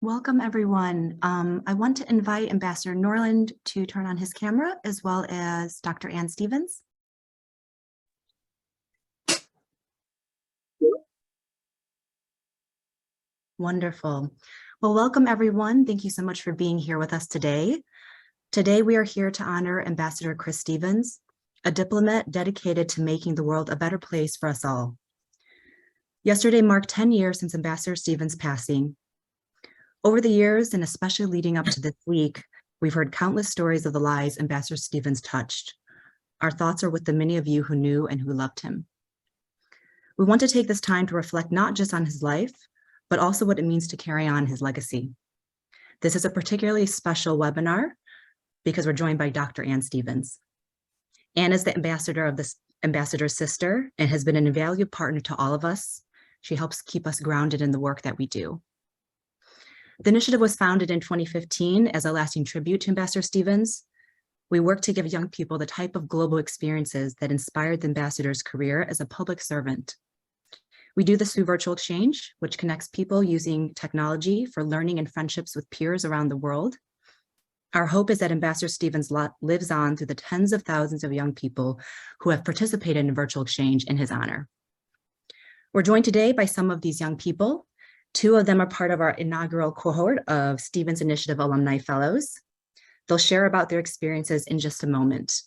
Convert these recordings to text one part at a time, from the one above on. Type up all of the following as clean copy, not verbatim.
Welcome, everyone. I want to invite Ambassador Norland to turn on his camera, as well as Dr. Ann Stevens. Wonderful. Well, welcome, everyone. Thank you so much for being here with us today. Today, we are here to honor Ambassador Chris Stevens, a diplomat dedicated to making the world a better place for us all. Yesterday marked 10 years since Ambassador Stevens' passing. Over the years, and especially leading up to this week, we've heard countless stories of the lives Ambassador Stevens touched. Our thoughts are with the many of you who knew and who loved him. We want to take this time to reflect not just on his life, but also what it means to carry on his legacy. This is a particularly special webinar because we're joined by Dr. Ann Stevens. Ann is the ambassador of this ambassador's sister and has been an invaluable partner to all of us. She helps keep us grounded in the work that we do. The initiative was founded in 2015 as a lasting tribute to Ambassador Stevens. We work to give young people the type of global experiences that inspired the ambassador's career as a public servant. We do this through virtual exchange, which connects people using technology for learning and friendships with peers around the world. Our hope is that Ambassador Stevens lives on through the tens of thousands of young people who have participated in virtual exchange in his honor. We're joined today by some of these young people. Two of them are part of our inaugural cohort of Stevens Initiative Alumni Fellows. They'll share about their experiences in just a moment.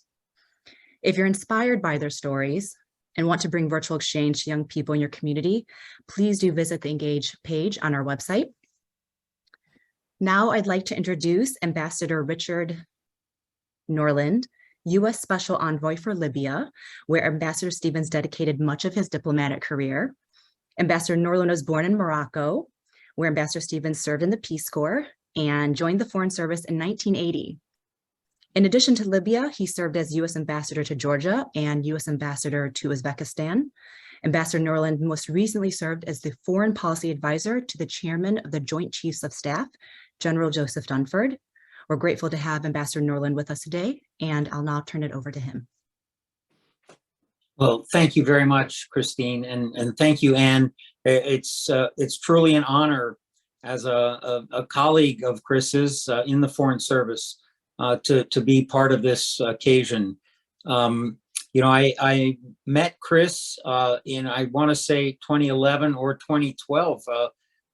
If you're inspired by their stories and want to bring virtual exchange to young people in your community, please do visit the Engage page on our website. Now I'd like to introduce Ambassador Richard Norland, U.S. Special Envoy for Libya, where Ambassador Stevens dedicated much of his diplomatic career. Ambassador Norland was born in Morocco, where Ambassador Stevens served in the Peace Corps and joined the Foreign Service in 1980. In addition to Libya, he served as U.S. Ambassador to Georgia and U.S. Ambassador to Uzbekistan. Ambassador Norland most recently served as the Foreign Policy Advisor to the Chairman of the Joint Chiefs of Staff, General Joseph Dunford. We're grateful to have Ambassador Norland with us today, and I'll now turn it over to him. Well, thank you very much, Christine, and thank you, Ann. It's truly an honor as a colleague of Chris's in the Foreign Service to be part of this occasion. I met Chris in, I want to say, 2011 or 2012.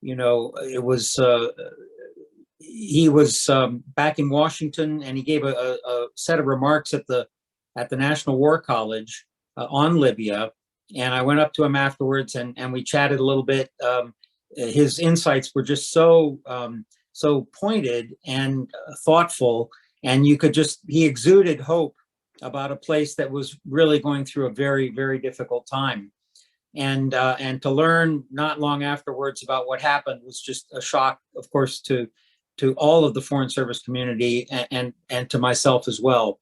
It was he was back in Washington, and he gave a set of remarks at the National War College on Libya, and I went up to him afterwards and we chatted a little bit. His insights were just so pointed and thoughtful, and he exuded hope about a place that was really going through a very, very difficult time. And to learn not long afterwards about what happened was just a shock, of course, to all of the Foreign Service community and to myself as well.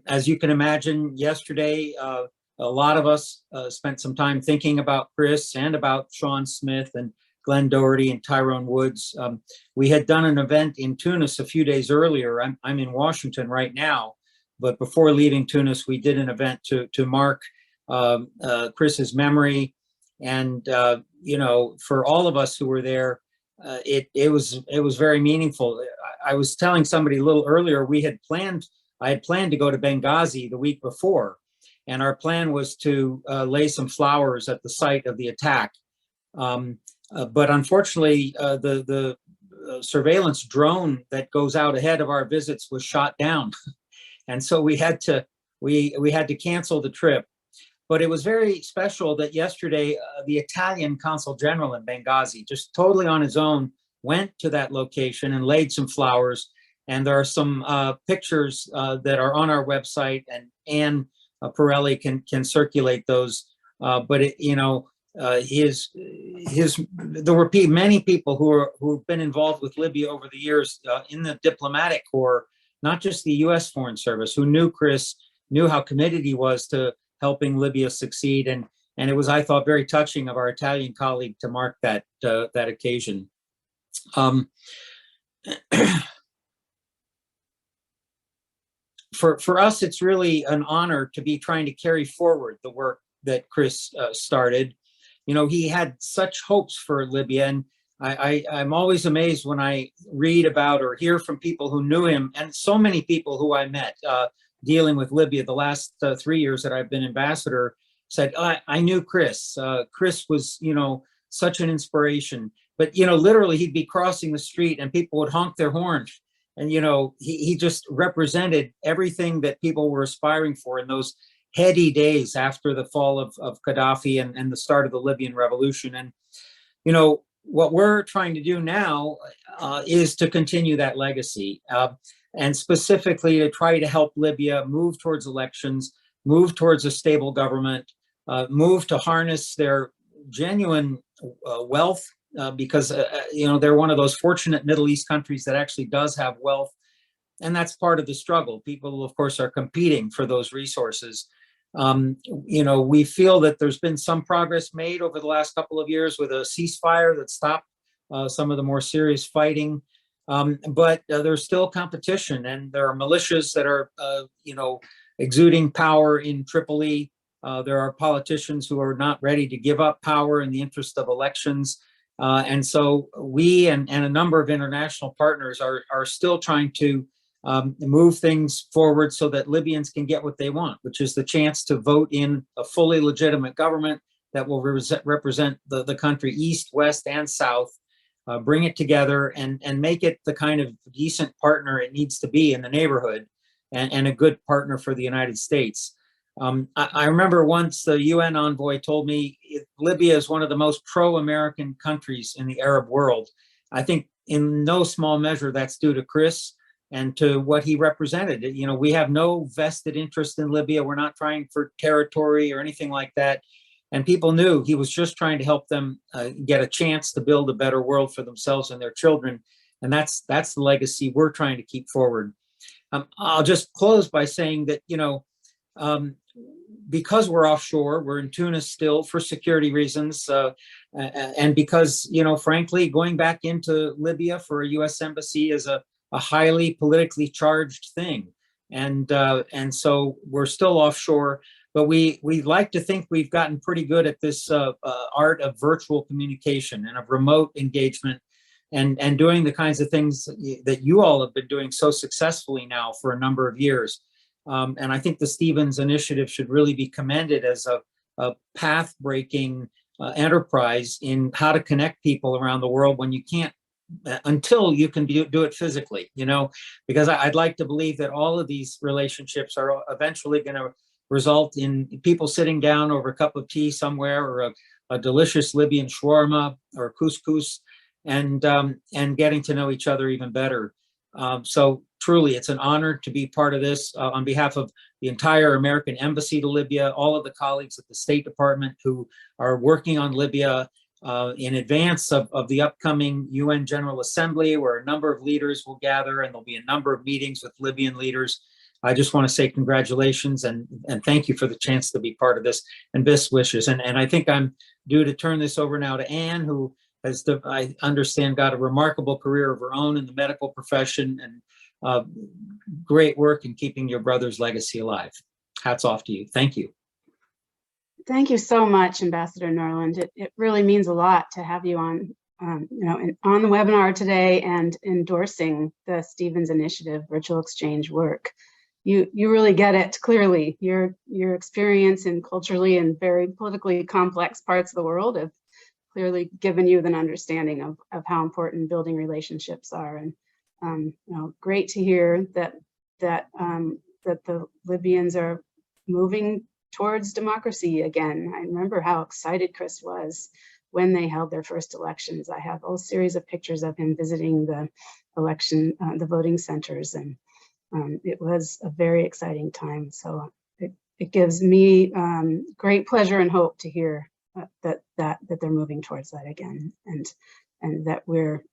As you can imagine, yesterday, a lot of us spent some time thinking about Chris and about Sean Smith and Glenn Doherty and Tyrone Woods. We had done an event in Tunis a few days earlier. I'm in Washington right now, but before leaving Tunis, we did an event to mark Chris's memory. And, for all of us who were there, it was very meaningful. I was telling somebody a little earlier, I had planned to go to Benghazi the week before, and our plan was to lay some flowers at the site of the attack. But unfortunately, the surveillance drone that goes out ahead of our visits was shot down, and so we had to cancel the trip. But it was very special that yesterday the Italian consul general in Benghazi, just totally on his own, went to that location and laid some flowers. And there are some pictures that are on our website, and Ann Pirelli can circulate those. But there were many people who've been involved with Libya over the years in the diplomatic corps, not just the U.S. Foreign Service, who knew Chris, knew how committed he was to helping Libya succeed, and it was, I thought, very touching of our Italian colleague to mark that occasion. For us, it's really an honor to be trying to carry forward the work that Chris started. He had such hopes for Libya, and I'm always amazed when I read about or hear from people who knew him, and so many people who I met dealing with Libya the last 3 years that I've been ambassador said, I knew Chris. Chris was, such an inspiration. But, literally he'd be crossing the street and people would honk their horn. And, he just represented everything that people were aspiring for in those heady days after the fall of Gaddafi and the start of the Libyan revolution. And, what we're trying to do now is to continue that legacy, and specifically to try to help Libya move towards elections, move towards a stable government, move to harness their genuine wealth, because they're one of those fortunate Middle East countries that actually does have wealth, and that's part of the struggle. People, of course, are competing for those resources. We feel that there's been some progress made over the last couple of years with a ceasefire that stopped some of the more serious fighting. But there's still competition, and there are militias that are, exuding power in Tripoli. There are politicians who are not ready to give up power in the interest of elections. And so we and a number of international partners are still trying to move things forward so that Libyans can get what they want, which is the chance to vote in a fully legitimate government that will represent the country east, west, and south, bring it together and make it the kind of decent partner it needs to be in the neighborhood, and a good partner for the United States. I remember once the UN envoy told me Libya is one of the most pro-American countries in the Arab world. I think in no small measure that's due to Chris and to what he represented. We have no vested interest in Libya. We're not trying for territory or anything like that. And people knew he was just trying to help them get a chance to build a better world for themselves and their children. And that's the legacy we're trying to keep forward. I'll just close by saying that, because we're offshore, we're in Tunis still for security reasons, and because, frankly, going back into Libya for a U.S. embassy is a highly politically charged thing. And so we're still offshore, but we like to think we've gotten pretty good at this art of virtual communication and of remote engagement, and doing the kinds of things that you all have been doing so successfully now for a number of years. And I think the Stevens Initiative should really be commended as a path-breaking enterprise in how to connect people around the world when you can't, until you can do it physically, because I'd like to believe that all of these relationships are eventually going to result in people sitting down over a cup of tea somewhere, or a delicious Libyan shawarma or couscous, and getting to know each other even better. So truly, it's an honor to be part of this on behalf of the entire American Embassy to Libya, all of the colleagues at the State Department who are working on Libya in advance of the upcoming UN General Assembly, where a number of leaders will gather, and there'll be a number of meetings with Libyan leaders. I just want to say congratulations and thank you for the chance to be part of this, and best wishes. And I think I'm due to turn this over now to Anne, who has, I understand, got a remarkable career of her own in the medical profession, and great work in keeping your brother's legacy alive. Hats off to you. Thank you. Thank you so much, Ambassador Norland. It really means a lot to have you on, on the webinar today and endorsing the Stevens Initiative virtual exchange work. You really get it clearly. Your experience in culturally and very politically complex parts of the world have clearly given you an understanding of how important building relationships are. And great to hear that the Libyans are moving towards democracy again. I remember how excited Chris was when they held their first elections. I have a whole series of pictures of him visiting the the voting centers, and it was a very exciting time. So it gives me great pleasure and hope to hear that they're moving towards that again, and that we're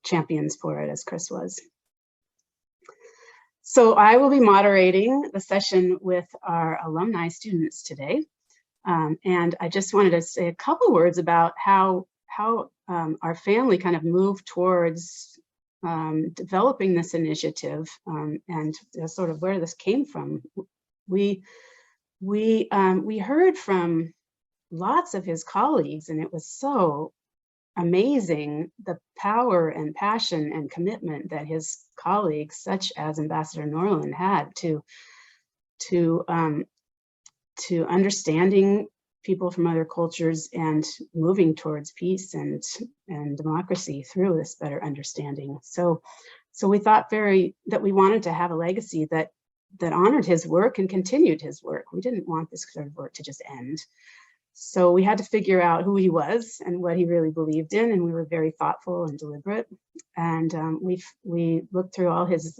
champions for it, as Chris was. So I will be moderating the session with our alumni students today. And I just wanted to say a couple words about how our family kind of moved towards developing this initiative, and sort of where this came from. We heard from lots of his colleagues, and it was so amazing the power and passion and commitment that his colleagues, such as Ambassador Norland, had to understanding people from other cultures and moving towards peace and democracy through this better understanding. So we thought that we wanted to have a legacy that honored his work and continued his work. We didn't want this sort of work to just end. So we had to figure out who he was and what he really believed in, and we were very thoughtful and deliberate. And we looked through all his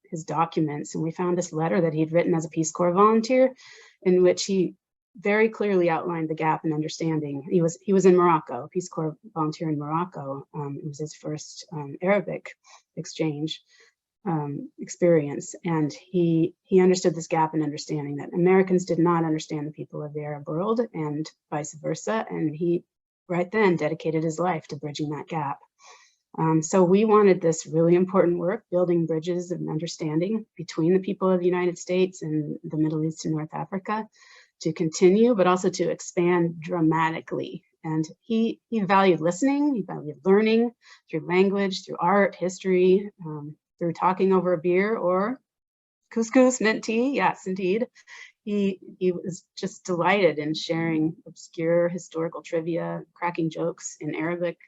his documents, and we found this letter that he'd written as a Peace Corps volunteer, in which he very clearly outlined the gap in understanding. He was in Morocco, Peace Corps volunteer in Morocco. It was his first Arabic exchange experience, and he understood this gap in understanding that Americans did not understand the people of the Arab world and vice versa, and he right then dedicated his life to bridging that gap. So we wanted this really important work, building bridges of understanding between the people of the United States and the Middle East and North Africa, to continue, but also to expand dramatically. And he valued listening, he valued learning through language, through art, history, through talking over a beer or couscous, mint tea. Yes, indeed. He was just delighted in sharing obscure historical trivia, cracking jokes in Arabic.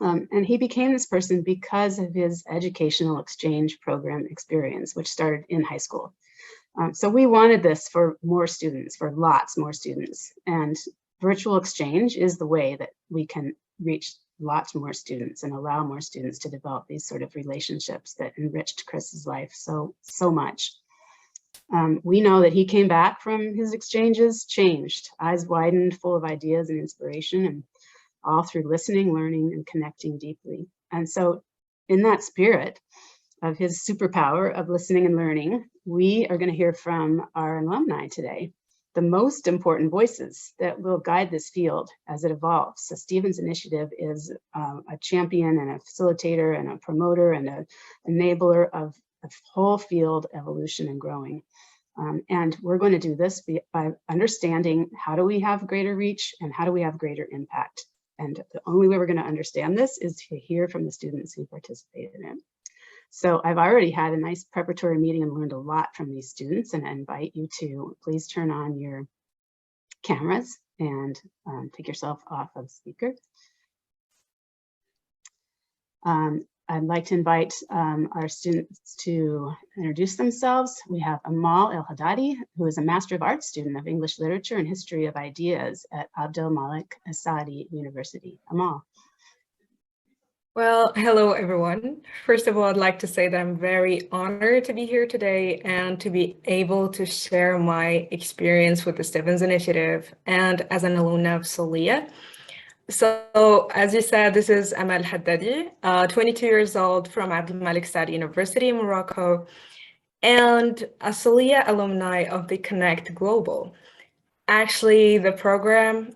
And he became this person because of his educational exchange program experience, which started in high school. So we wanted this for more students, for lots more students. And virtual exchange is the way that we can reach lots more students and allow more students to develop these sort of relationships that enriched Chris's life so much. We know that he came back from his exchanges changed, eyes widened, full of ideas and inspiration, and all through listening, learning, and connecting deeply. And so in that spirit of his superpower of listening and learning, we are going to hear from our alumni today, the most important voices that will guide this field as it evolves. So Stevens Initiative is a champion and a facilitator and a promoter and an enabler of the whole field evolution and growing. And we're going to do this by understanding how do we have greater reach and how do we have greater impact. And the only way we're going to understand this is to hear from the students who participated in it. So I've already had a nice preparatory meeting and learned a lot from these students, and I invite you to please turn on your cameras and take yourself off of speaker. I'd like to invite our students to introduce themselves. We have Amal El-Haddadi, who is a Master of Arts student of English Literature and History of Ideas at Abdel Malik Asadi University. Amal. Well, hello, everyone. First of all, I'd like to say that I'm very honored to be here today and to be able to share my experience with the Stevens Initiative and as an alumna of Solia. So, as you said, this is Amal Haddadi, 22 years old from Abdel Malik Asadi University in Morocco, and a Solia alumni of the Connect Global. Actually, the program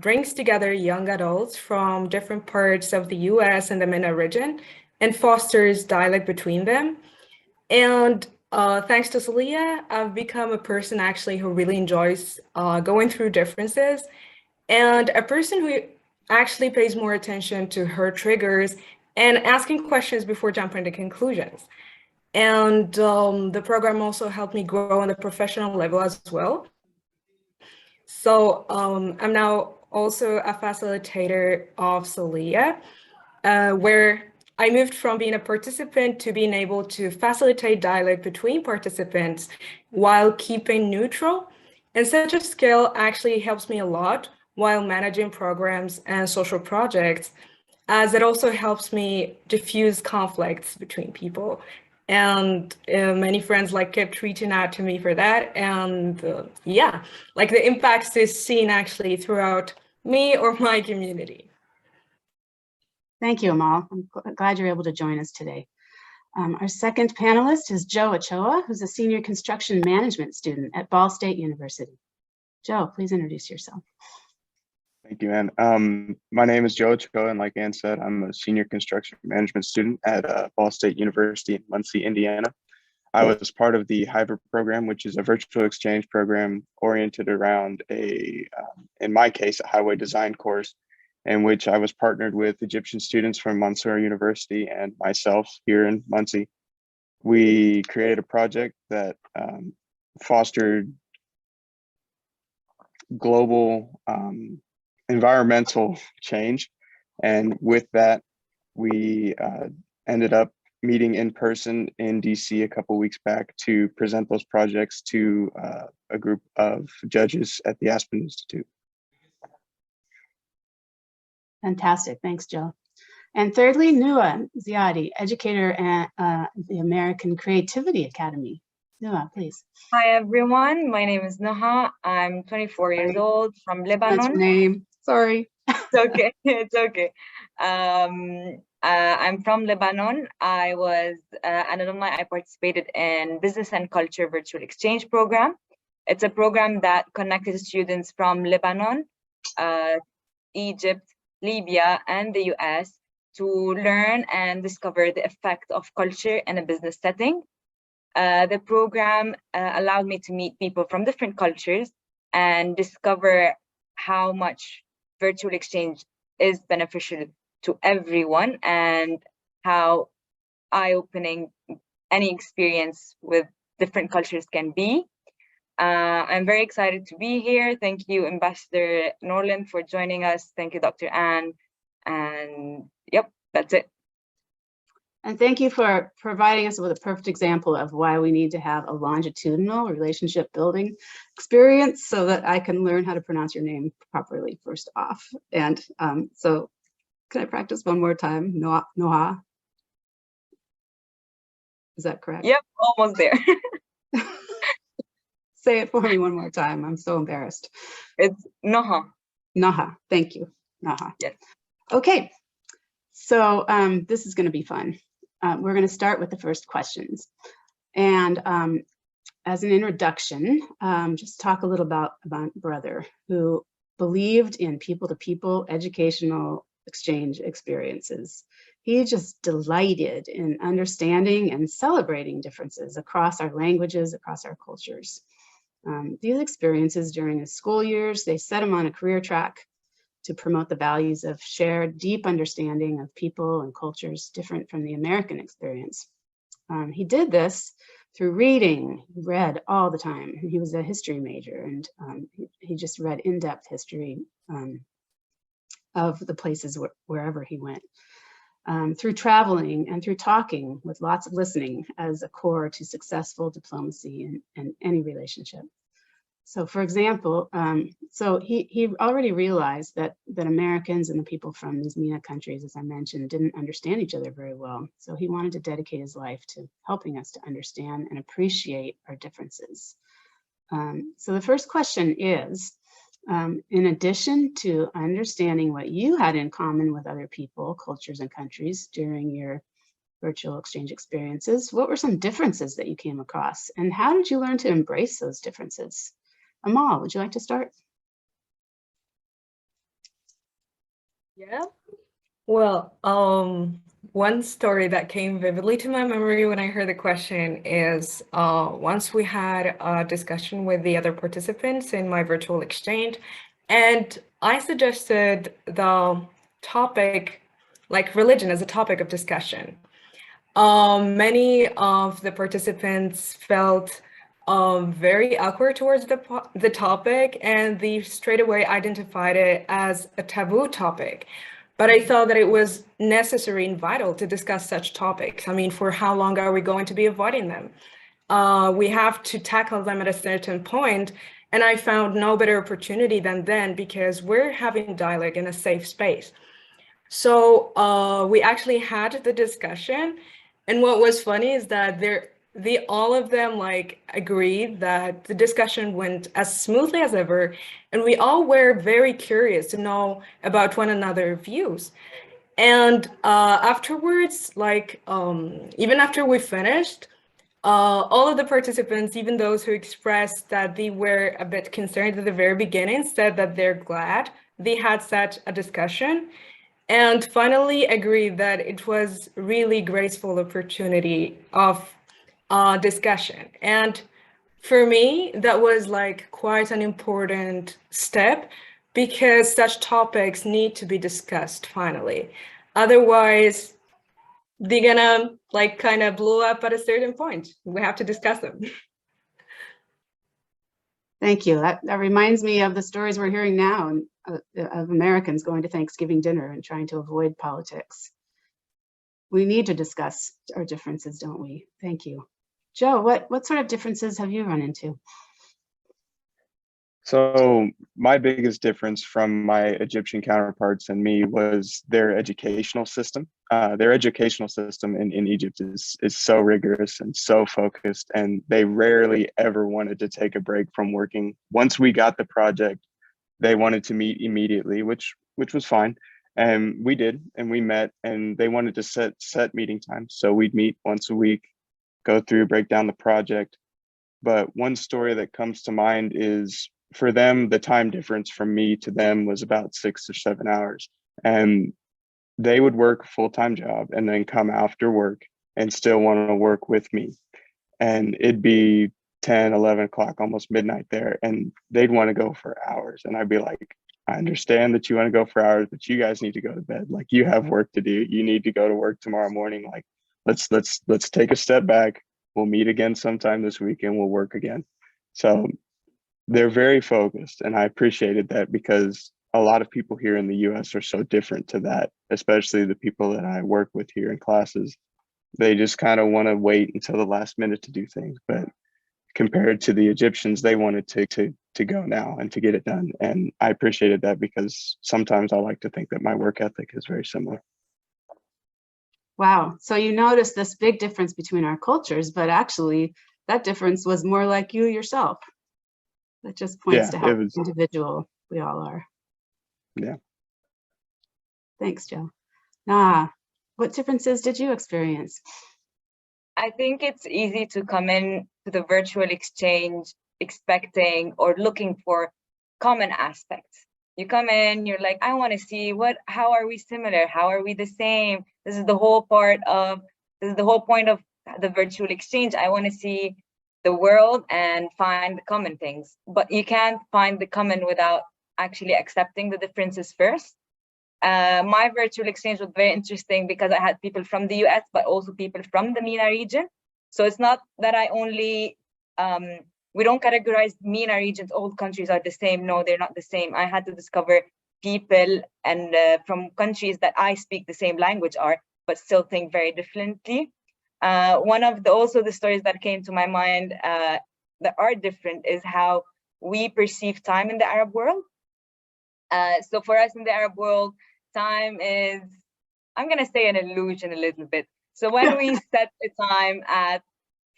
brings together young adults from different parts of the US and the MENA region and fosters dialogue between them. And thanks to Celia, I've become a person actually who really enjoys going through differences and a person who actually pays more attention to her triggers and asking questions before jumping to conclusions. And the program also helped me grow on the professional level as well. So I'm now also a facilitator of Solia, where I moved from being a participant to being able to facilitate dialogue between participants while keeping neutral. And such a skill actually helps me a lot while managing programs and social projects, as it also helps me diffuse conflicts between people. And many friends kept reaching out to me for that. And yeah, the impacts is seen actually throughout me or my community. Thank you, Amal. I'm glad you're able to join us today. Our second panelist is Joe Ochoa, who's a senior construction management student at Ball State University. Joe, please introduce yourself. Thank you, Ann. My name is Joe Ochoa, and like Ann said, I'm a senior construction management student at Ball State University in Muncie, Indiana. I was part of the hybrid program, which is a virtual exchange program oriented around in my case, a highway design course in which I was partnered with Egyptian students from Mansour University and myself here in Muncie. We created a project that fostered global environmental change. And with that, we ended up meeting in person in DC a couple weeks back to present those projects to a group of judges at the Aspen Institute. Fantastic. Thanks, Joe. And thirdly, Nua Ziadi, educator at the American Creativity Academy. Nua, please. Hi, everyone. My name is Naha. I'm 24 years old from That's your Lebanon. name. Sorry. It's okay. It's okay. I'm from Lebanon. I was an alumni. I participated in Business and Culture Virtual Exchange Program. It's a program that connected students from Lebanon, Egypt, Libya, and the US to learn and discover the effect of culture in a business setting. The program allowed me to meet people from different cultures and discover how much virtual exchange is beneficial to everyone and how eye-opening any experience with different cultures can be. I'm very excited to be here. Thank you, Ambassador Norland, for joining us. Thank you, Dr. Ann. And yep, that's it. And thank you for providing us with a perfect example of why we need to have a longitudinal relationship building experience so that I can learn how to pronounce your name properly first off. And so can I practice one more time? Noha? Is that correct? Yep, almost there. Say it for me one more time. I'm so embarrassed. It's Naha. Naha. Thank you. Naha. Yes. Okay. So this is going to be fun. We're going to start with the first questions. And as an introduction, just talk a little about Brother, who believed in people-to-people educational exchange experiences. He just delighted in understanding and celebrating differences across our languages, across our cultures. These experiences during his school years, they set him on a career track to promote the values of shared, deep understanding of people and cultures different from the American experience. He did this through reading. He read all the time. He was a history major, and he just read in-depth history of the places wherever he went. Through traveling and through talking with lots of listening as a core to successful diplomacy in any relationship. So for example, so he already realized that Americans and the people from these MENA countries, as I mentioned, didn't understand each other very well. So he wanted to dedicate his life to helping us to understand and appreciate our differences. So the first question is, in addition to understanding what you had in common with other people, cultures, and countries during your virtual exchange experiences, what were some differences that you came across? And how did you learn to embrace those differences? Amal, would you like to start? Yeah. Well, one story that came vividly to my memory when I heard the question is once we had a discussion with the other participants in my virtual exchange, and I suggested the topic, like religion as a topic of discussion. Many of the participants felt very awkward towards the topic, and they straight away identified it as a taboo topic. But I thought that it was necessary and vital to discuss such topics. I mean, for how long are we going to be avoiding them? We have to tackle them at a certain point, and I found no better opportunity than then because we're having dialogue in a safe space. So we actually had the discussion, and what was funny is that all of them like agreed that the discussion went as smoothly as ever, and we all were very curious to know about one another's views. And afterwards, like even after we finished, all of the participants, even those who expressed that they were a bit concerned at the very beginning, said that they're glad they had such a discussion, and finally agreed that it was really graceful opportunity of discussion. And for me, that was like quite an important step because such topics need to be discussed finally. Otherwise, they're gonna like kind of blow up at a certain point. We have to discuss them. Thank you. That reminds me of the stories we're hearing now of Americans going to Thanksgiving dinner and trying to avoid politics. We need to discuss our differences, don't we? Thank you. Joe, what sort of differences have you run into? So my biggest difference from my Egyptian counterparts and me was their educational system. Their educational system in Egypt is so rigorous and so focused, and they rarely ever wanted to take a break from working. Once we got the project, they wanted to meet immediately, which was fine. And we did, and we met, and they wanted to set meeting times. So we'd meet once a week, go through, break down the project. But one story that comes to mind is, for them, the time difference from me to them was about 6 or 7 hours. And they would work a full-time job and then come after work and still want to work with me. And it'd be 10, 11 o'clock, almost midnight there. And they'd want to go for hours. And I'd be like, I understand that you want to go for hours, but you guys need to go to bed. Like, you have work to do. You need to go to work tomorrow morning. Like, let's take a step back. We'll meet again sometime this week and we'll work again. So they're very focused, and I appreciated that, because a lot of people here in the US are so different to that, especially the people that I work with here in classes. They just kind of want to wait until the last minute to do things. But compared to the Egyptians, they wanted to go now and to get it done. And I appreciated that, because sometimes I like to think that my work ethic is very similar. Wow. So you noticed this big difference between our cultures, but actually that difference was more like you yourself. That just points to how individual we all are. Yeah. Thanks, Joe. Nah, what differences did you experience? I think it's easy to come in to the virtual exchange expecting or looking for common aspects. You come in, you're like, I want to see how are we similar? How are we the same? This is the whole point of the virtual exchange. I want to see the world and find the common things, but you can't find the common without actually accepting the differences first. My virtual exchange was very interesting because I had people from the US, but also people from the MENA region. So it's not that I only, we don't categorize MENA regions, all countries are the same. No, they're not the same. I had to discover people and from countries that I speak the same language are, but still think very differently. One of the stories that came to my mind that are different is how we perceive time in the Arab world. So for us in the Arab world, time is, I'm going to say, an illusion a little bit. So when we set a time at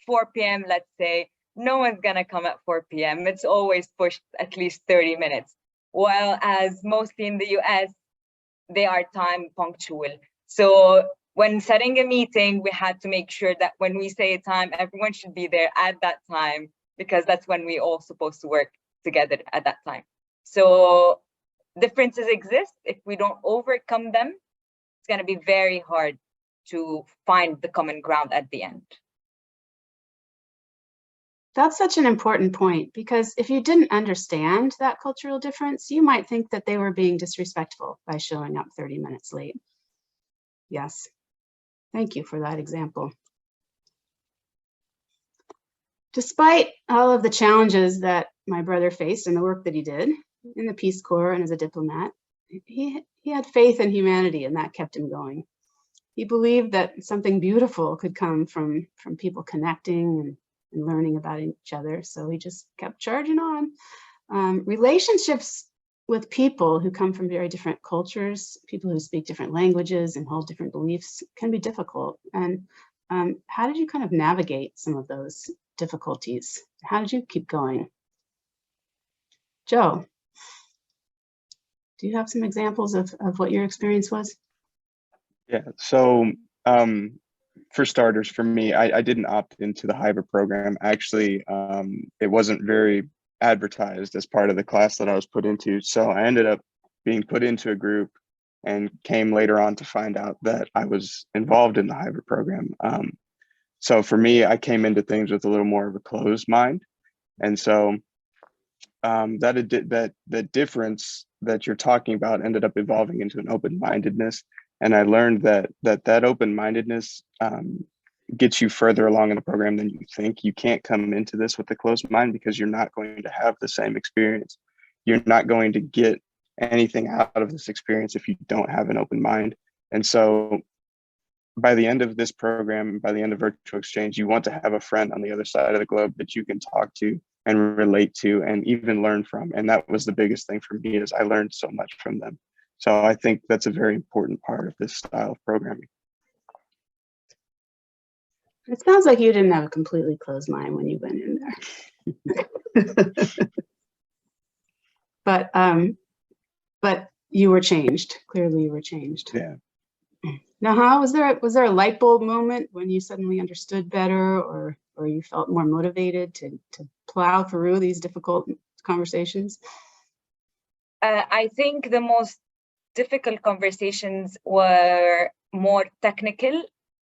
4 p.m., let's say, no one's going to come at 4 p.m. It's always pushed at least 30 minutes. While as mostly in the US, they are time punctual. So when setting a meeting, we had to make sure that when we say a time, everyone should be there at that time, because that's when we all supposed to work together at that time. So differences exist. If we don't overcome them, it's going to be very hard to find the common ground at the end. That's such an important point, because if you didn't understand that cultural difference, you might think that they were being disrespectful by showing up 30 minutes late. Yes. Thank you for that example. Despite all of the challenges that my brother faced in the work that he did in the Peace Corps and as a diplomat, he had faith in humanity, and that kept him going. He believed that something beautiful could come from people connecting and learning about each other. So he just kept charging on. Relationships with people who come from very different cultures, people who speak different languages and hold different beliefs, can be difficult. And how did you kind of navigate some of those difficulties? How did you keep going? Joe, do you have some examples of what your experience was? Yeah, so for starters, for me, I didn't opt into the hybrid program. Actually, it wasn't very advertised as part of the class that I was put into. So I ended up being put into a group and came later on to find out that I was involved in the hybrid program. So for me, I came into things with a little more of a closed mind. And so that difference that you're talking about ended up evolving into an open-mindedness. And I learned that open-mindedness gets you further along in the program than you think. You can't come into this with a closed mind because you're not going to have the same experience. You're not going to get anything out of this experience if you don't have an open mind. And so by the end of this program, by the end of virtual exchange, you want to have a friend on the other side of the globe that you can talk to and relate to and even learn from. And that was the biggest thing for me, is I learned so much from them. So I think that's a very important part of this style of programming. It sounds like you didn't have a completely closed mind when you went in there. But you were changed. Clearly you were changed. Yeah. Now, was there a light bulb moment when you suddenly understood better, or you felt more motivated to plow through these difficult conversations? I think the most difficult conversations were more technical,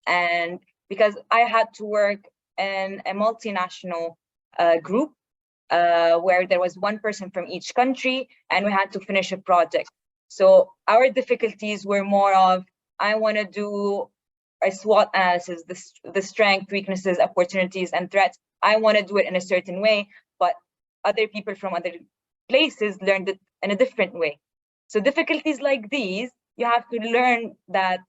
and because I had to work in a multinational group where there was one person from each country and we had to finish a project. So our difficulties were more of, I want to do a SWOT analysis, the strengths, weaknesses, opportunities, and threats. I want to do it in a certain way, but other people from other places learned it in a different way. So difficulties like these, you have to learn that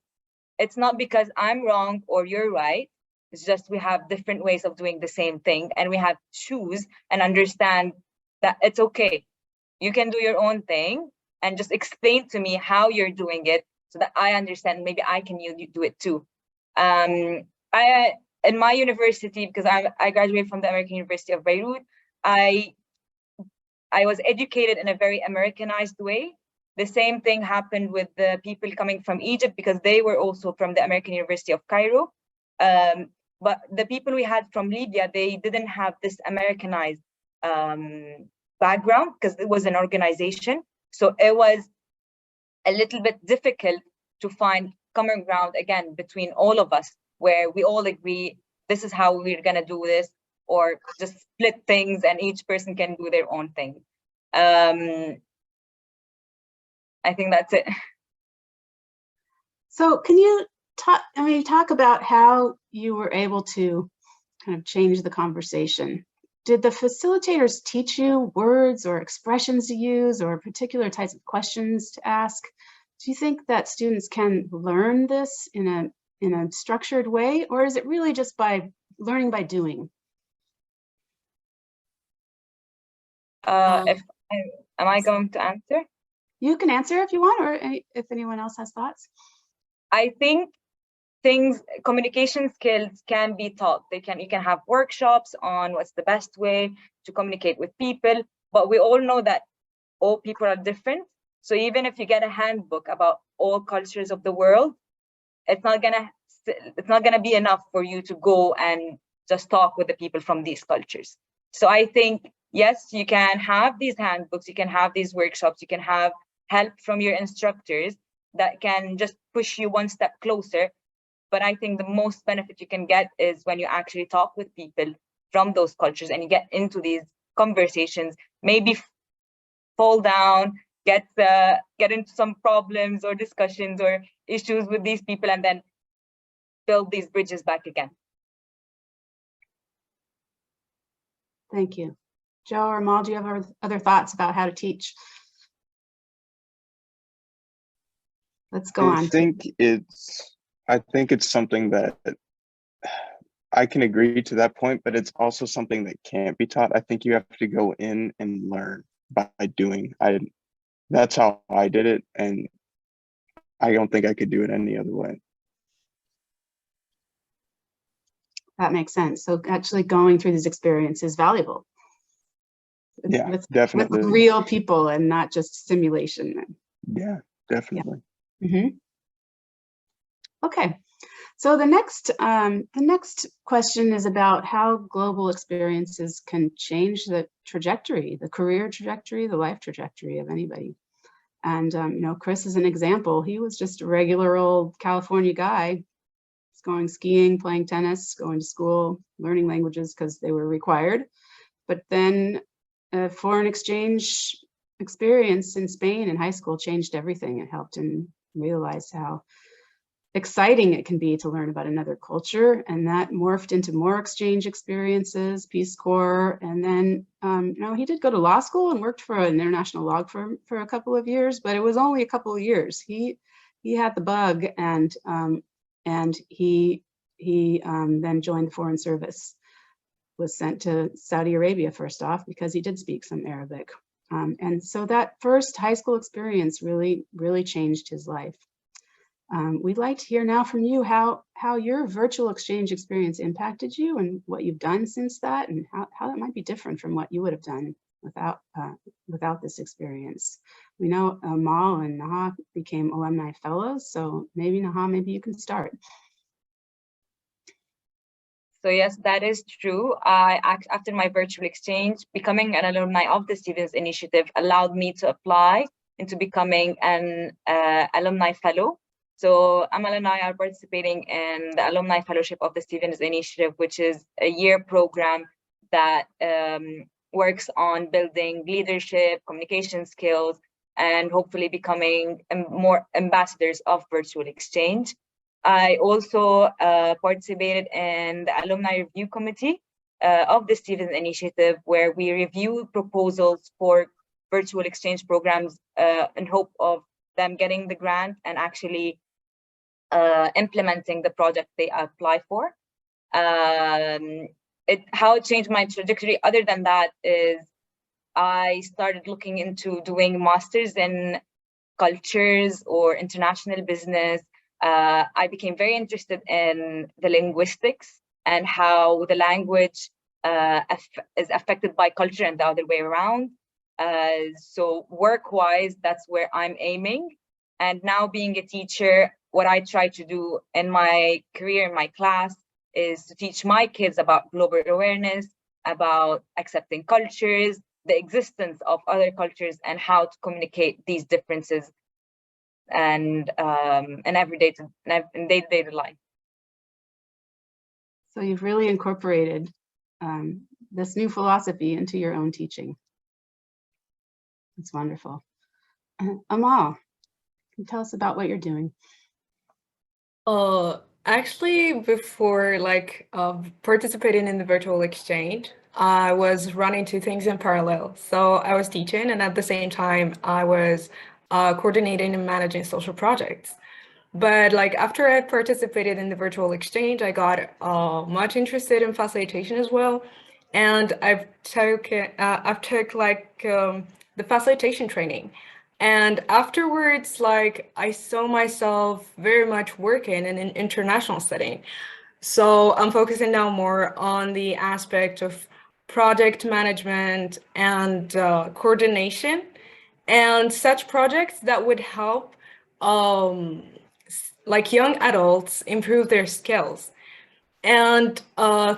it's not because I'm wrong or you're right. It's just we have different ways of doing the same thing, and we have to choose and understand that it's okay. You can do your own thing and just explain to me how you're doing it so that I understand. Maybe I can do it too. In my university, because I graduated from the American University of Beirut, I was educated in a very Americanized way. The same thing happened with the people coming from Egypt, because they were also from the American University of Cairo. But the people we had from Libya, they didn't have this Americanized background, because it was an organization. So it was a little bit difficult to find common ground, again, between all of us, where we all agree, this is how we're gonna do this, or just split things and each person can do their own thing. I think that's it. So can you talk about how you were able to kind of change the conversation? Did the facilitators teach you words or expressions to use, or particular types of questions to ask? Do you think that students can learn this in a structured way, or is it really just by learning by doing? Am I going to answer? You can answer if you want, or if anyone else has thoughts. I think communication skills can be taught. You can have workshops on what's the best way to communicate with people, but we all know that all people are different. So even if you get a handbook about all cultures of the world, it's not gonna be enough for you to go and just talk with the people from these cultures. So I think, yes, you can have these handbooks, you can have these workshops, you can have help from your instructors that can just push you one step closer. But I think the most benefit you can get is when you actually talk with people from those cultures and you get into these conversations, maybe fall down, get into some problems or discussions or issues with these people, and then build these bridges back again. Thank you. Joe or Mal, do you have other thoughts about how to teach? Let's go on. I think it's something that I can agree to that point, but it's also something that can't be taught. I think you have to go in and learn by doing. That's how I did it, and I don't think I could do it any other way. That makes sense. So actually going through these experiences is valuable. Yeah, definitely. With real people and not just simulation. Yeah, definitely. Yeah. Mm-hmm. Okay, so the next question is about how global experiences can change the trajectory, the career trajectory, the life trajectory of anybody. And you know, Chris is an example. He was just a regular old California guy. He's going skiing, playing tennis, going to school, learning languages because they were required. But then foreign exchange experience in Spain in high school changed everything. It helped him realize how exciting it can be to learn about another culture, and that morphed into more exchange experiences, Peace Corps, and then he did go to law school and worked for an international law firm for a couple of years, but it was only a couple of years. He had the bug, and he then joined the Foreign Service, was sent to Saudi Arabia first off because he did speak some Arabic, and so that first high school experience really changed his life. We'd like to hear now from you how your virtual exchange experience impacted you and what you've done since that, and how that might be different from what you would have done without this experience. We know Amal and Naha became alumni fellows, so maybe Naha, maybe you can start. So yes, that is true. After my virtual exchange, becoming an alumni of the Stevens Initiative allowed me to apply into becoming an alumni fellow. So alumni are participating in the Alumni Fellowship of the Stevens Initiative, which is a year program that works on building leadership, communication skills, and hopefully becoming more ambassadors of virtual exchange. I also participated in the Alumni Review Committee of the Stevens Initiative, where we review proposals for virtual exchange programs in hope of them getting the grant and actually implementing the project they apply for. How it changed my trajectory other than that is I started looking into doing masters in cultures or international business. I became very interested in the linguistics and how the language is affected by culture and the other way around. So work-wise, that's where I'm aiming. And now being a teacher, what I try to do in my career, in my class, is to teach my kids about global awareness, about accepting cultures, the existence of other cultures, and how to communicate these differences and in day-to-day life. So you've really incorporated this new philosophy into your own teaching. That's wonderful. Amal, can you tell us about what you're doing? Actually, before participating in the virtual exchange, I was running two things in parallel. So I was teaching, and at the same time, I was coordinating and managing social projects. But after I participated in the virtual exchange, I got much interested in facilitation as well, and I've took the facilitation training. And afterwards, I saw myself very much working in an international setting. So I'm focusing now more on the aspect of project management and coordination and such projects that would help young adults improve their skills. And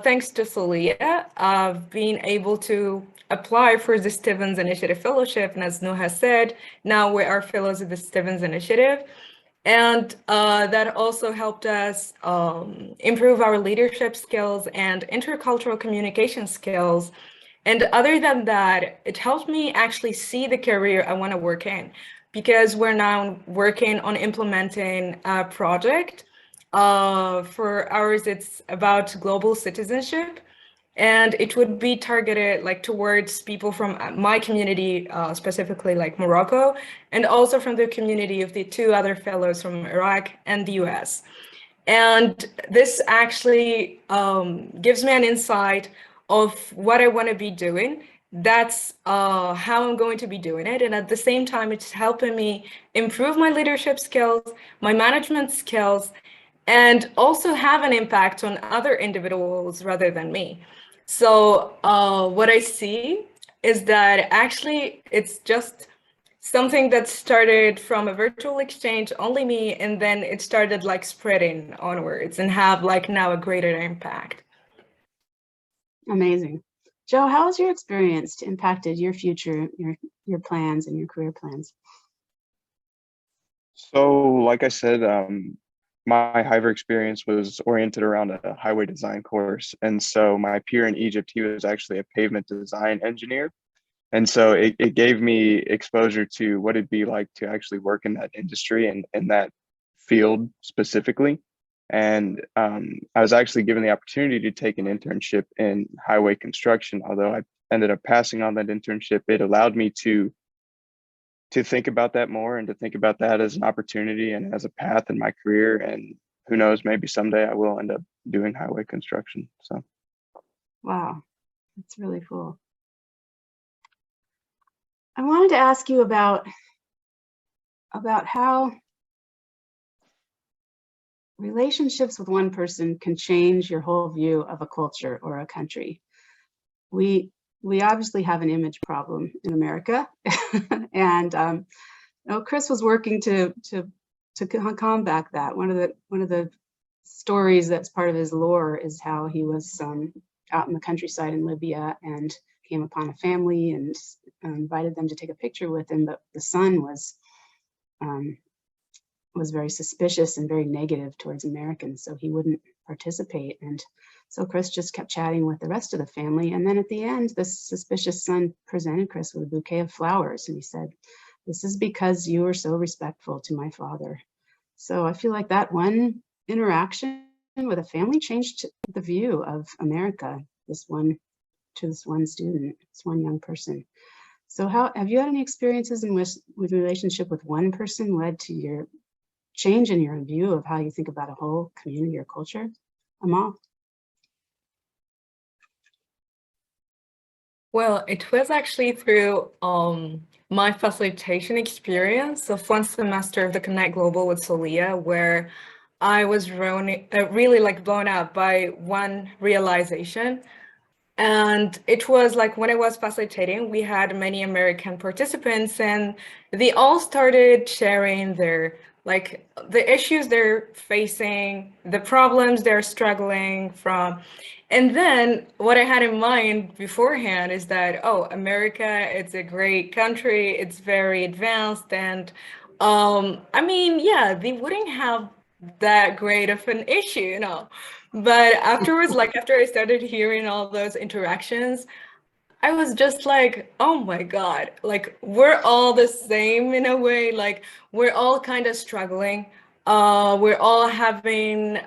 thanks to Celia, I've been able to apply for the Stevens Initiative Fellowship. And as Noah said, now we are fellows of the Stevens Initiative. And that also helped us improve our leadership skills and intercultural communication skills. And other than that, it helped me actually see the career I want to work in, because we're now working on implementing a project. For ours, it's about global citizenship, and it would be targeted towards people from my community, specifically Morocco, and also from the community of the two other fellows from Iraq and the US. And this actually gives me an insight of what I want to be doing. That's how I'm going to be doing it. And at the same time, it's helping me improve my leadership skills, my management skills, and also have an impact on other individuals rather than me. So what I see is that actually it's just something that started from a virtual exchange, only me, and then it started spreading onwards and have now a greater impact. Amazing. Joe, how has your experience impacted your future, your plans and your career plans? So, like I said, my Hiver experience was oriented around a highway design course. And so my peer in Egypt, he was actually a pavement design engineer. And so it gave me exposure to what it'd be like to actually work in that industry and in that field specifically. And I was actually given the opportunity to take an internship in highway construction. Although I ended up passing on that internship, it allowed me to think about that more and to think about that as an opportunity and as a path in my career. And who knows, maybe someday I will end up doing highway construction. So, Wow, that's really cool. I wanted to ask you about how relationships with one person can change your whole view of a culture or a country. We obviously have an image problem in America, and Chris was working to combat that. One of the stories that's part of his lore is how he was out in the countryside in Libya and came upon a family and invited them to take a picture with him, but the son was very suspicious and very negative towards Americans, so he wouldn't participate. And so Chris just kept chatting with the rest of the family. And then at the end, this suspicious son presented Chris with a bouquet of flowers. And he said, "This is because you are so respectful to my father." So I feel like that one interaction with a family changed the view of America, this one student, this one young person. So how have you had any experiences in which with relationship with one person led to your change in your view of how you think about a whole community or culture? Amal? Well, it was actually through my facilitation experience of one semester of the Connect Global with Solia, where I was really like blown up by one realization. And it was like when I was facilitating, we had many American participants, and they all started sharing their like the issues they're facing, the problems they're struggling from. And then what I had in mind beforehand is that, oh, America, it's a great country, it's very advanced, and I mean, yeah, they wouldn't have that great of an issue, you know. But afterwards, like after I started hearing all those interactions, I was just like, oh my God, like we're all the same in a way, like we're all kind of struggling. We're all having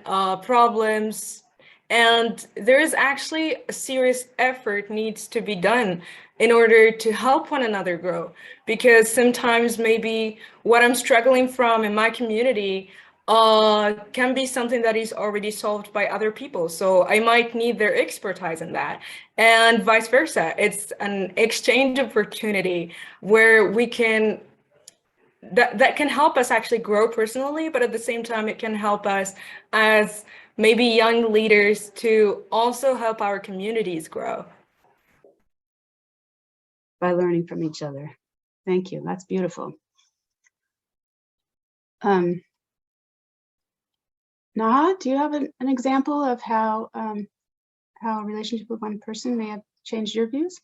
problems. And there is actually a serious effort needs to be done in order to help one another grow. Because sometimes maybe what I'm struggling from in my community can be something that is already solved by other people. So I might need their expertise in that, and vice versa. It's an exchange opportunity where we can that can help us actually grow personally, but at the same time, it can help us as maybe young leaders to also help our communities grow. By learning from each other. Thank you. That's beautiful. Naha, do you have an example of how a relationship with one person may have changed your views?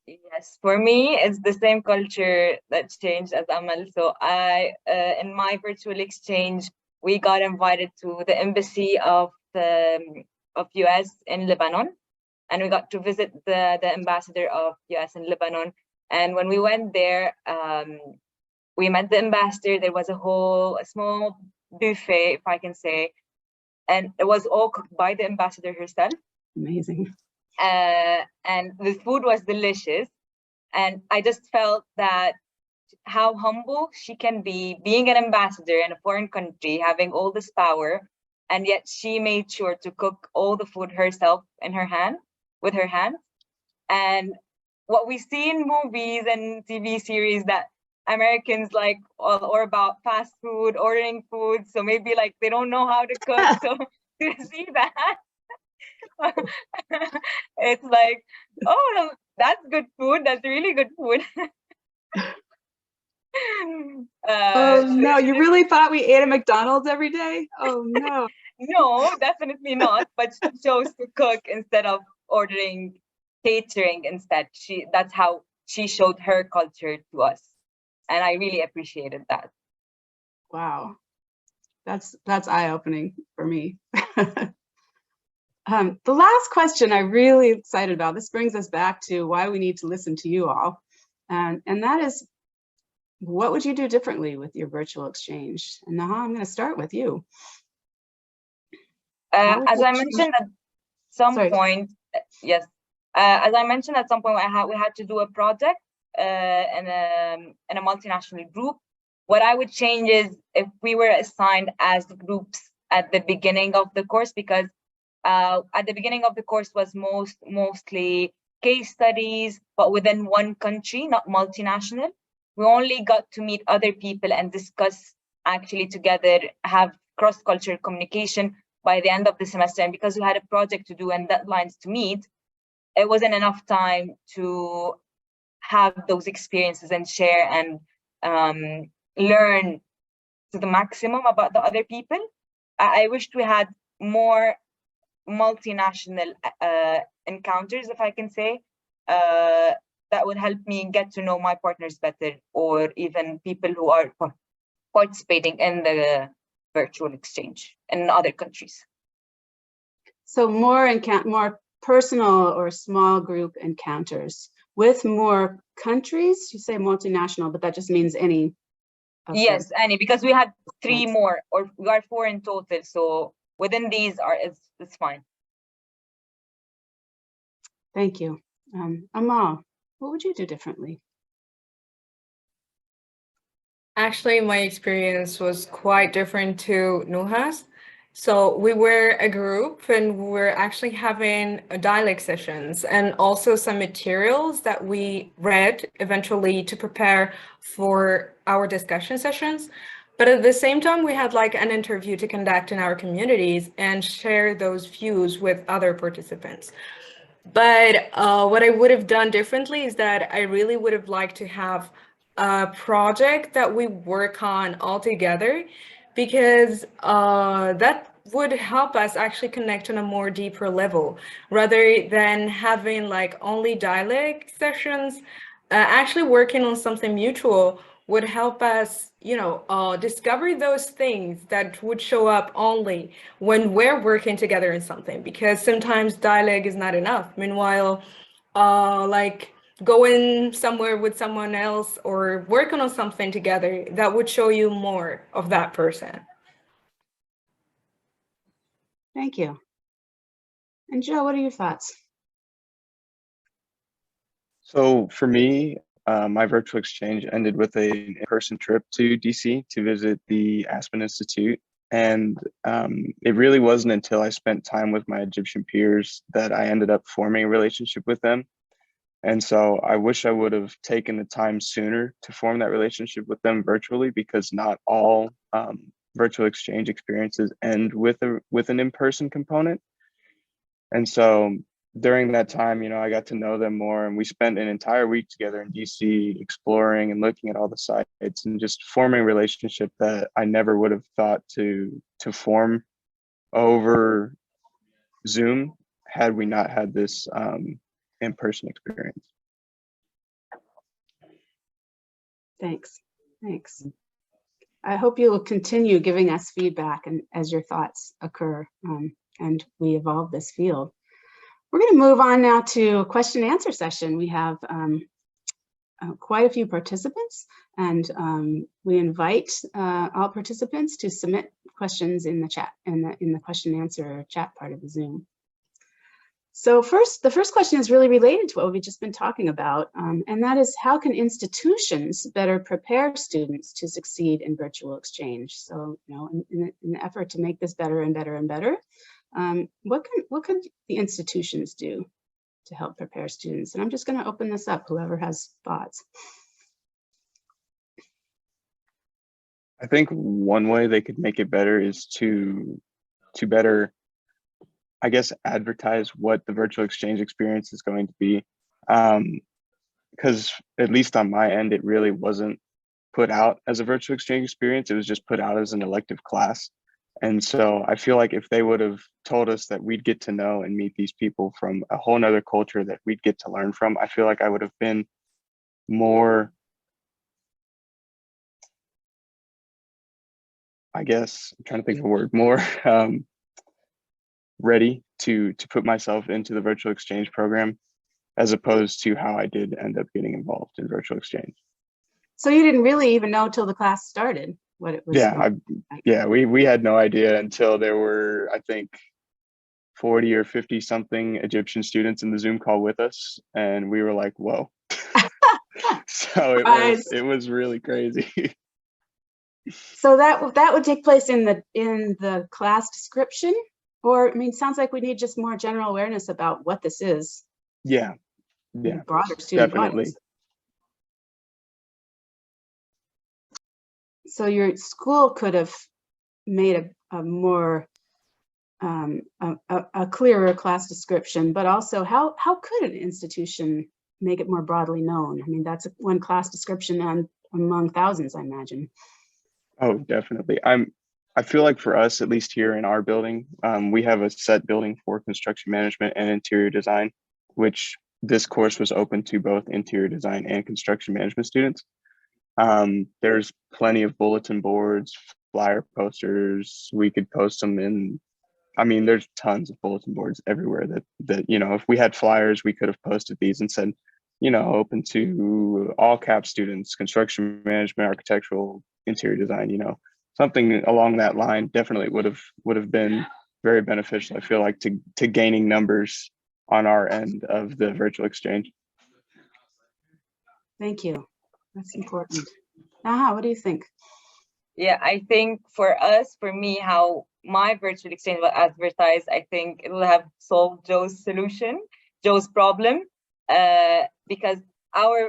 Yes, for me, it's the same culture that changed as Amal. So in my virtual exchange, we got invited to the embassy of US in Lebanon, and we got to visit the ambassador of US in Lebanon. And when we went there, we met the ambassador. There was a small buffet, if I can say, and it was all cooked by the ambassador herself. Amazing. And the food was delicious. And I just felt that how humble she can be, being an ambassador in a foreign country, having all this power, and yet she made sure to cook all the food herself with her hands. And what we see in movies and TV series that Americans like or about fast food, ordering food, so maybe like they don't know how to cook. So to see that, it's like, oh, that's good food. That's really good food. Oh no, you really thought we ate at McDonald's every day? Oh no. No, definitely not. But she chose to cook instead of ordering catering instead. That's how she showed her culture to us. And I really appreciated that. Wow. That's eye-opening for me. The last question I'm really excited about, this brings us back to why we need to listen to you all. And that is, what would you do differently with your virtual exchange? And Naha, I'm going to start with you. As I mentioned at some Sorry. point, yes. As I mentioned at some point, we had to do a project in a multinational group. What I would change is if we were assigned as groups at the beginning of the course, because at the beginning of the course was mostly case studies, but within one country, not multinational. We only got to meet other people and discuss actually together, have cross-cultural communication by the end of the semester. And because we had a project to do and deadlines to meet, it wasn't enough time to have those experiences and share and learn to the maximum about the other people. I wished we had more multinational encounters, if I can say, that would help me get to know my partners better, or even people who are participating in the virtual exchange in other countries. So more personal or small group encounters with more countries. You say multinational, but that just means any. Yes, any, because we had 3 Thanks. more, or we are 4 in total. So within these it's fine. Thank you. Amal, what would you do differently? Actually, my experience was quite different to Nuha's. So we were a group and we were actually having dialect sessions and also some materials that we read eventually to prepare for our discussion sessions. But at the same time, we had like an interview to conduct in our communities and share those views with other participants. But what I would have done differently is that I really would have liked to have a project that we work on all together, because that would help us actually connect on a more deeper level rather than having like only dialect sessions. Actually working on something mutual would help us, discover those things that would show up only when we're working together in something, because sometimes dialogue is not enough. Meanwhile, like going somewhere with someone else or working on something together, that would show you more of that person. Thank you. And Joe, what are your thoughts? So for me, my virtual exchange ended with an in-person trip to DC to visit the Aspen Institute. And it really wasn't until I spent time with my Egyptian peers that I ended up forming a relationship with them. And so I wish I would have taken the time sooner to form that relationship with them virtually, because not all virtual exchange experiences end with an in-person component. And so during that time, I got to know them more, and we spent an entire week together in DC exploring and looking at all the sites and just forming a relationship that I never would have thought to form over Zoom had we not had this in-person experience. Thanks. I hope you will continue giving us feedback and as your thoughts occur and we evolve this field. We're going to move on now to a question and answer session. We have quite a few participants, and we invite all participants to submit questions in the chat, in the question and answer chat part of the Zoom. So the first question is really related to what we've just been talking about, and that is, how can institutions better prepare students to succeed in virtual exchange? So, in the effort to make this better and better and better, what can the institutions do to help prepare students? And I'm just going to open this up, whoever has thoughts. I think one way they could make it better is to better, I guess, advertise what the virtual exchange experience is going to be. Because at least on my end, it really wasn't put out as a virtual exchange experience. It was just put out as an elective class. And so I feel like if they would have told us that we'd get to know and meet these people from a whole nother culture that we'd get to learn from, I feel like I would have been more, I guess, I'm trying to think of a word, more ready to put myself into the virtual exchange program, as opposed to how I did end up getting involved in virtual exchange. So you didn't really even know till the class started what it was? Yeah, we had no idea until there were, I think, 40 or 50 something Egyptian students in the Zoom call with us, and we were like, whoa. So it was really crazy. So that would take place in the class description, or I mean, sounds like we need just more general awareness about what this is. Yeah, Broader student definitely. audience. So your school could have made a more a clearer class description, but also how could an institution make it more broadly known? I mean, that's one class description among thousands, I imagine. Oh, definitely. I feel like for us, at least here in our building, we have a set building for construction management and interior design, which this course was open to both interior design and construction management students. There's plenty of bulletin boards, flyer posters. We could post them in. I mean, there's tons of bulletin boards everywhere that if we had flyers, we could have posted these and said, open to all CAP students, construction management, architectural, interior design, something along that line definitely would have been very beneficial, I feel like, to gaining numbers on our end of the virtual exchange. Thank you. That's important. Aha, what do you think? Yeah, I think for me, how my virtual exchange was advertised, I think it will have solved Joe's problem, because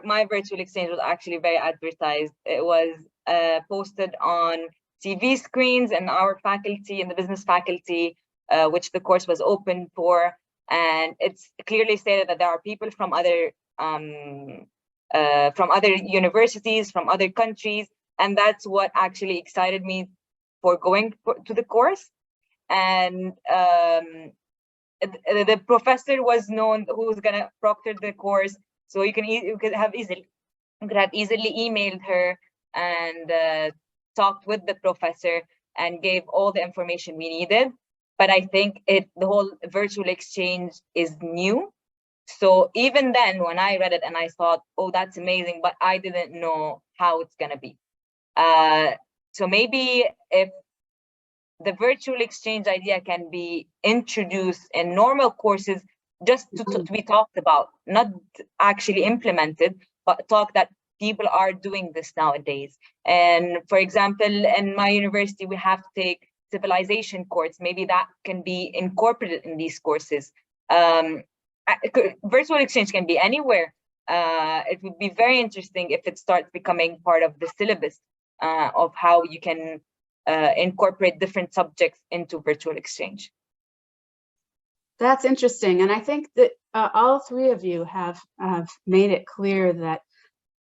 my virtual exchange was actually very advertised. It was posted on TV screens and our faculty, and the business faculty, which the course was open for, and it's clearly stated that there are people from other universities, from other countries, and that's what actually excited me for going to the course. And the professor was known who was gonna proctor the course, so you could have easily emailed her and talked with the professor and gave all the information we needed. But I think the whole virtual exchange is new. So even then, when I read it and I thought, oh, that's amazing, but I didn't know how it's gonna be. So maybe if the virtual exchange idea can be introduced in normal courses, just to be talked about, not actually implemented, but talk that people are doing this nowadays. And for example, in my university, we have to take civilization course. Maybe that can be incorporated in these courses. Virtual exchange can be anywhere. It would be very interesting if it starts becoming part of the syllabus of how you can incorporate different subjects into virtual exchange. That's interesting. And I think that all three of you have made it clear that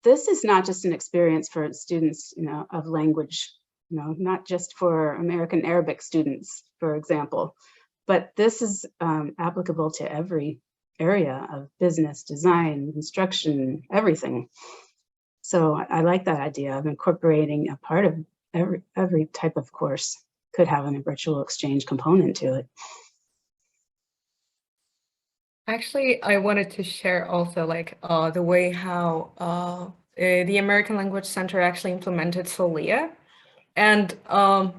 this is not just an experience for students, of language, not just for American Arabic students, for example, but this is applicable to every area of business, design, construction, everything. So I like that idea of incorporating a part of every type of course could have a virtual exchange component to it. Actually, I wanted to share also the way how the American Language Center actually implemented SOLIA. And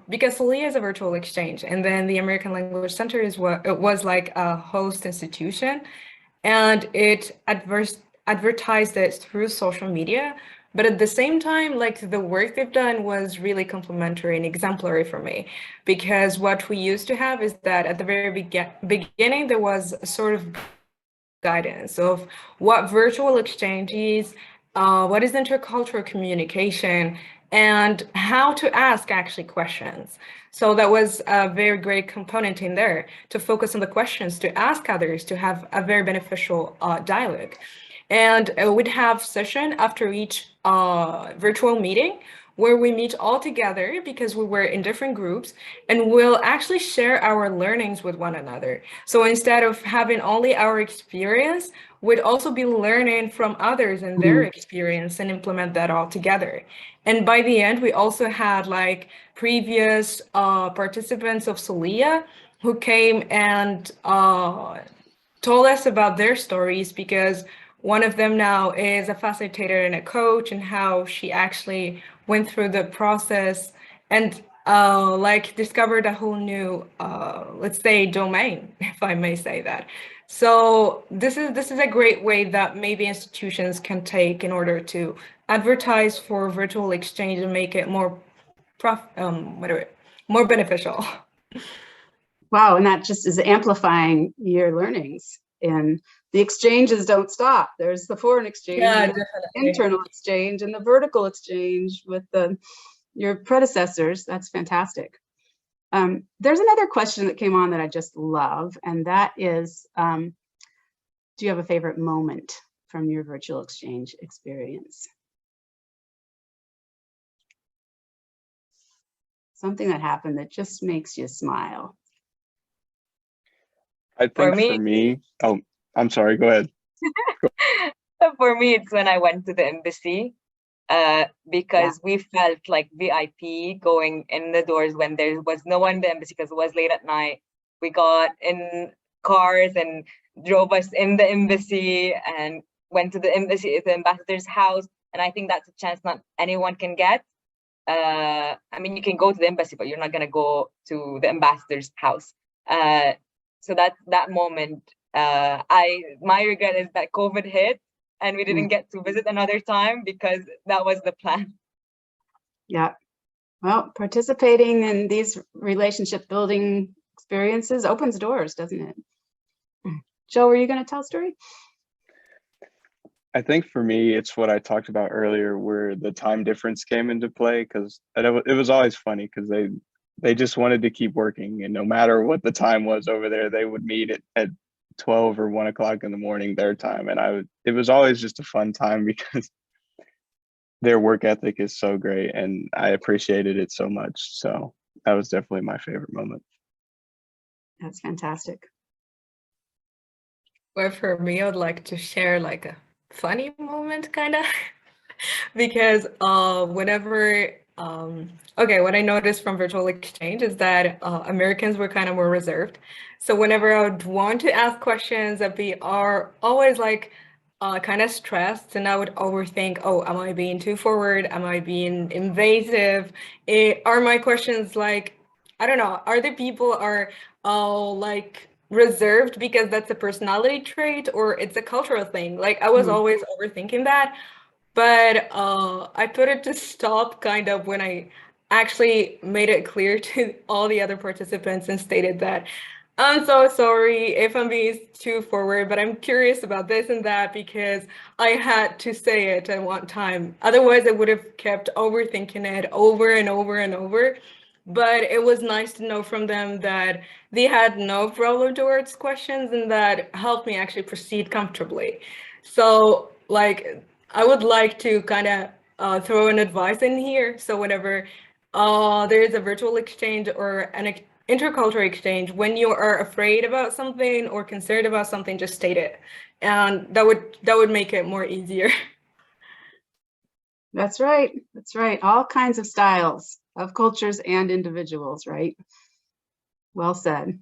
because SOLIA is a virtual exchange, and then the American Language Center was like a host institution, and it advertised it through social media. But at the same time, the work they've done was really complimentary and exemplary for me, because what we used to have is that at the very beginning, there was a sort of guidance of what virtual exchange is, what is intercultural communication, and how to ask actually questions. So that was a very great component in there, to focus on the questions, to ask others, to have a very beneficial dialogue. And we'd have session after each virtual meeting where we meet all together because we were in different groups, and we'll actually share our learnings with one another. So instead of having only our experience, we'd also be learning from others and their experience and implement that all together. And by the end, we also had like previous participants of Solia who came and told us about their stories, because one of them now is a facilitator and a coach, and how she actually went through the process and like discovered a whole new, let's say, domain, if I may say that. So this is a great way that maybe institutions can take in order to advertise for virtual exchange and make it more more beneficial. Wow, and that just is amplifying your learnings. And the exchanges don't stop. There's the foreign exchange, Yeah, the definitely. internal exchange, and the vertical exchange with your predecessors. That's fantastic. There's another question that came on that I just love, and that is, do you have a favorite moment from your virtual exchange experience? Something that happened that just makes you smile. I think for me, oh, I'm sorry, go ahead. For me, it's when I went to the embassy, because we felt like VIP going in the doors when there was no one in the embassy because it was late at night. We got in cars and drove us in the embassy and went to the embassy, the ambassador's house. And I think that's a chance not anyone can get. I mean, you can go to the embassy, but you're not going to go to the ambassador's house. So that moment, my regret is that COVID hit and we didn't get to visit another time, because that was the plan. Yeah. Well, participating in these relationship building experiences opens doors, doesn't it? Joe, were you going to tell a story? I think for me, it's what I talked about earlier, where the time difference came into play, because it was always funny because they just wanted to keep working, and no matter what the time was over there, they would meet at 12 or 1 o'clock in the morning their time, and it was always just a fun time because their work ethic is so great, and I appreciated it so much. So that was definitely my favorite moment. That's fantastic. Well, for me, I would like to share like a funny moment, kind of, because whenever what I noticed from virtual exchange is that Americans were kind of more reserved. So whenever I would want to ask questions, that we are always like kind of stressed, and I would overthink, oh, am I being too forward? Am I being invasive? Are my questions like, I don't know, are the people are like reserved because that's a personality trait, or it's a cultural thing? Like I was always overthinking that. But I put it to stop kind of when I actually made it clear to all the other participants and stated that I'm so sorry if I'm being too forward, but I'm curious about this and that, because I had to say it at one time. Otherwise, I would have kept overthinking it over and over and over. But it was nice to know from them that they had no problem towards questions, and that helped me actually proceed comfortably. So like, I would like to kind of throw an advice in here. So whenever there is a virtual exchange or an intercultural exchange, when you are afraid about something or concerned about something, just state it, and that would make it more easier. That's right. That's right. All kinds of styles of cultures and individuals, right? Well said.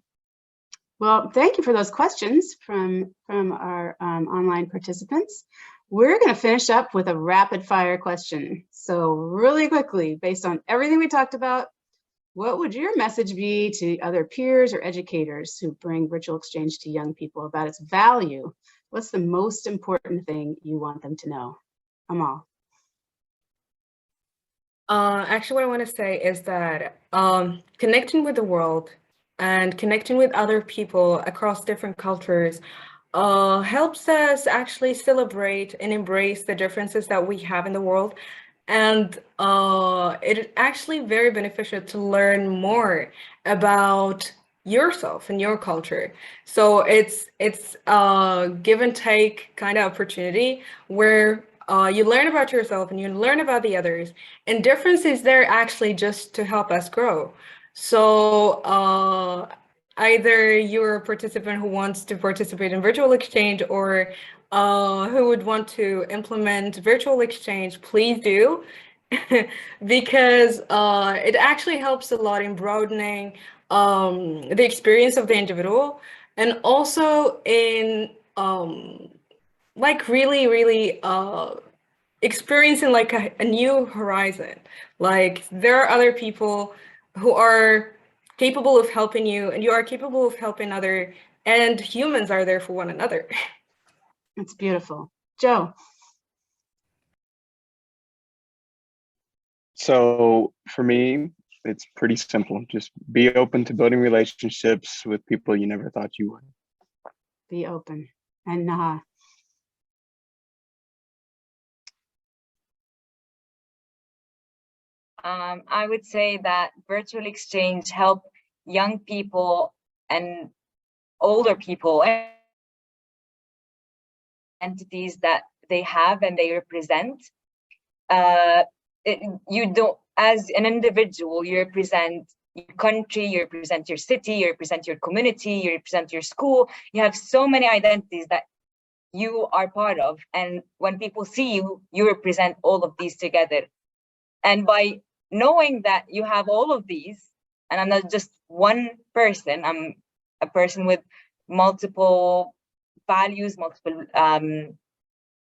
Well, thank you for those questions from our online participants. We're going to finish up with a rapid fire question. So really quickly, based on everything we talked about, what would your message be to other peers or educators who bring virtual exchange to young people about its value? What's the most important thing you want them to know? Amal. Actually, what I want to say is that connecting with the world and connecting with other people across different cultures helps us actually celebrate and embrace the differences that we have in the world. And it is actually very beneficial to learn more about yourself and your culture. So it's give and take kind of opportunity where you learn about yourself and you learn about the others. And difference is there actually just to help us grow. So either you're a participant who wants to participate in virtual exchange or who would want to implement virtual exchange, please do. Because it actually helps a lot in broadening the experience of the individual, and also in like really experiencing like a new horizon. Like there are other people who are capable of helping you, and you are capable of helping other, and humans are there for one another. It's beautiful. Joe. So for me, it's pretty simple. Just be open to building relationships with people you never thought you would. Be open. And I would say that virtual exchange help young people and older people, entities that they have and they represent. You don't, as an individual, you represent your country, you represent your city, you represent your community, you represent your school. You have so many identities that you are part of. And when people see you, you represent all of these together. And by knowing that you have all of these, and I'm not just one person, I'm a person with multiple values, multiple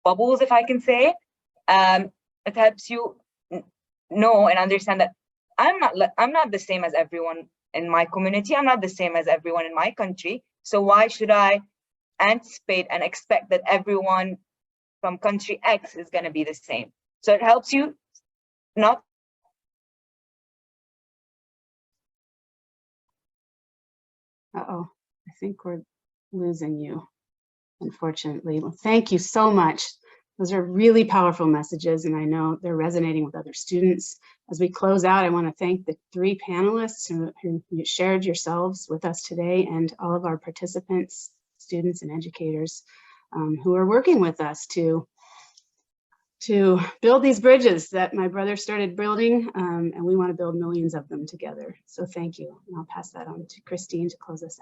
bubbles, if I can say, it helps you know and understand that I'm not the same as everyone in my community. I'm not the same as everyone in my country. So why should I anticipate and expect that everyone from country X is going to be the same? So it helps you not. uh-oh, I think we're losing you, unfortunately. Well, thank you so much. Those are really powerful messages, and I know they're resonating with other students. As we close out, I want to thank the three panelists who shared yourselves with us today, and all of our participants, students and educators who are working with us to build these bridges that my brother started building, and we want to build millions of them together. So thank you, and I'll pass that on to Christine to close us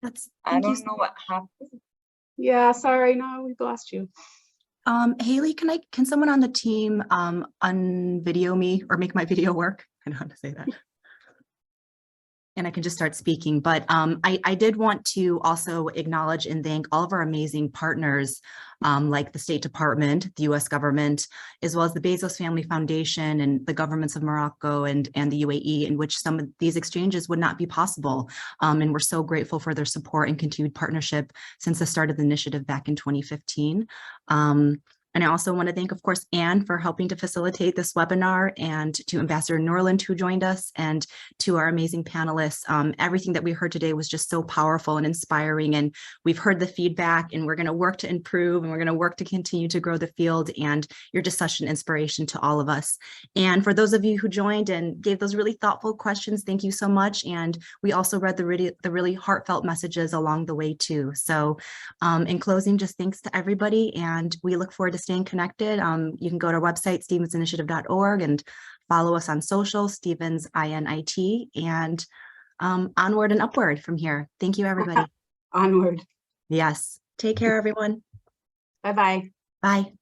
out. I don't know what happened. Yeah, sorry, no, we've lost you. Haley, can someone on the team unvideo me or make my video work? I don't know how to say that. And I can just start speaking, but I did want to also acknowledge and thank all of our amazing partners, like the State Department, the US government, as well as the Bezos Family Foundation and the governments of Morocco and the UAE, in which some of these exchanges would not be possible. And we're so grateful for their support and continued partnership since the start of the initiative back in 2015. And I also want to thank, of course, Anne for helping to facilitate this webinar, and to Ambassador Norland who joined us, and to our amazing panelists. Everything that we heard today was just so powerful and inspiring, and we've heard the feedback, and we're going to work to improve, and we're going to work to continue to grow the field, and you're just such an inspiration to all of us. And for those of you who joined and gave those really thoughtful questions, thank you so much. And we also read the really heartfelt messages along the way too. So in closing, just thanks to everybody, and we look forward to staying connected. You can go to our website, stevensinitiative.org, and follow us on social, Stevens INIT, and onward and upward from here. Thank you, everybody. Onward. Yes. Take care, everyone. Bye-bye. Bye.